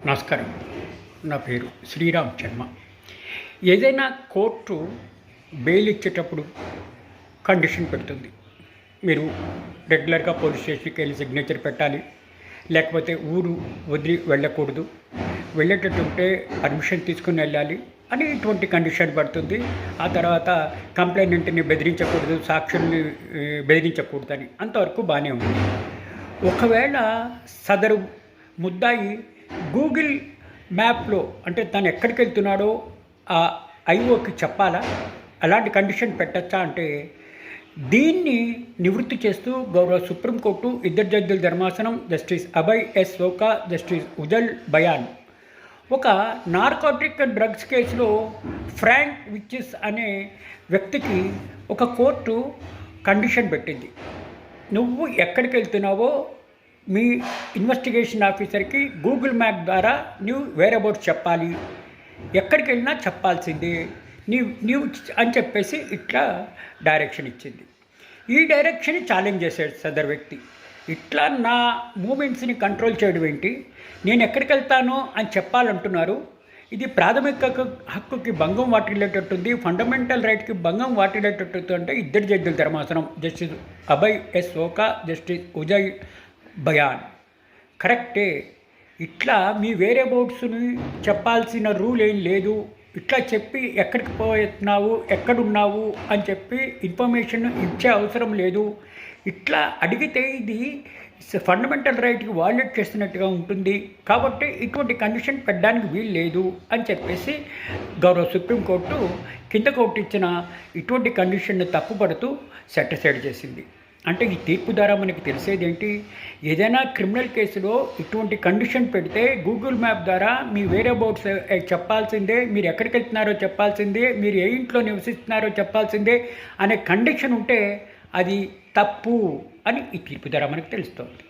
నమస్కారం. నా పేరు శ్రీరామ్ శర్మ. ఏదైనా కోర్టు బెయిల్ ఇచ్చేటప్పుడు కండిషన్ పెడుతుంది. మీరు రెగ్యులర్గా పోలీస్ స్టేషన్కి వెళ్ళి సిగ్నేచర్ పెట్టాలి, లేకపోతే ఊరు వదిలి వెళ్ళకూడదు, వెళ్ళేటట్టుంటే పర్మిషన్ తీసుకుని వెళ్ళాలి అని ఇటువంటి కండిషన్ పడుతుంది. ఆ తర్వాత కంప్లైంట్ని బెదిరించకూడదు, సాక్షుల్ని బెదిరించకూడదని. అంతవరకు బాగానే ఉంది. ఒకవేళ సదరు ముద్దాయి గూగుల్ మ్యాప్లో అంటే తను ఎక్కడికి వెళ్తున్నాడో ఆ ఐఓకి చెప్పాలా, అలాంటి కండిషన్ పెట్టచ్చా అంటే దీన్ని నివృత్తి చేస్తూ గౌరవ సుప్రీంకోర్టు ఇద్దరు జడ్జిల ధర్మాసనం justice Abhay S Oka, justice Ujjal Bhuyan ఒక నార్కోటిక్ అండ్ డ్రగ్స్ కేసులో ఫ్రాంక్ విచ్చిస్ అనే వ్యక్తికి ఒక కోర్టు కండిషన్ పెట్టింది. నువ్వు ఎక్కడికి వెళ్తున్నావో మీ ఇన్వెస్టిగేషన్ ఆఫీసర్కి గూగుల్ మ్యాప్ ద్వారా నువ్వు వేరబౌట్స్ చెప్పాలి, ఎక్కడికి వెళ్ళినా చెప్పాల్సిందే నీవు అని చెప్పేసి ఇట్లా డైరెక్షన్ ఇచ్చింది. ఈ డైరెక్షన్ ఛాలెంజ్ చేశాడు సదర్ వ్యక్తి. ఇట్లా నా మూమెంట్స్ని కంట్రోల్ చేయడం ఏంటి, నేను ఎక్కడికి వెళ్తానో అని చెప్పాలంటున్నారు. ఇది ప్రాథమిక హక్కుకి భంగం వాటిల్లేటట్టుంది, ఫండమెంటల్ రైట్కి భంగం వాటిల్లేటట్టు అంటే ఇద్దరు జడ్జిల ధర్మాసనం justice Abhay S Oka, justice ఉజయ్ Bayan కరెక్టే. ఇట్లా మీ వేరేబౌట్స్ని చెప్పాల్సిన రూల్ ఏం లేదు, ఇట్లా చెప్పి ఎక్కడికి పోతున్నావు ఎక్కడున్నావు అని చెప్పి ఇన్ఫర్మేషన్ ఇచ్చే అవసరం లేదు. ఇట్లా అడిగితే ఇది ఫండమెంటల్ రైట్కి వాల్యుయేట్ చేస్తున్నట్టుగా ఉంటుంది, కాబట్టి ఇటువంటి కండిషన్ పెట్టడానికి వీలు లేదు అని చెప్పేసి గౌరవ సుప్రీంకోర్టు కింద కోర్టు ఇచ్చిన ఇటువంటి కండిషన్ని తప్పుపడుతూ సెటిసైడ్ చేసింది. అంటే ఈ తీర్పు ద్వారా మనకి తెలిసేది ఏంటి, ఏదైనా క్రిమినల్ కేసులో ఇటువంటి కండిషన్ పెడితే గూగుల్ మ్యాప్ ద్వారా మీ వేరేబౌట్స్ చెప్పాల్సిందే, మీరు ఎక్కడికి వెళ్తున్నారో చెప్పాల్సిందే, మీరు ఏ ఇంట్లో నివసిస్తున్నారో చెప్పాల్సిందే అనే కండిషన్ ఉంటే అది తప్పు అని ఈ తీర్పు ద్వారా మనకు తెలుస్తోంది.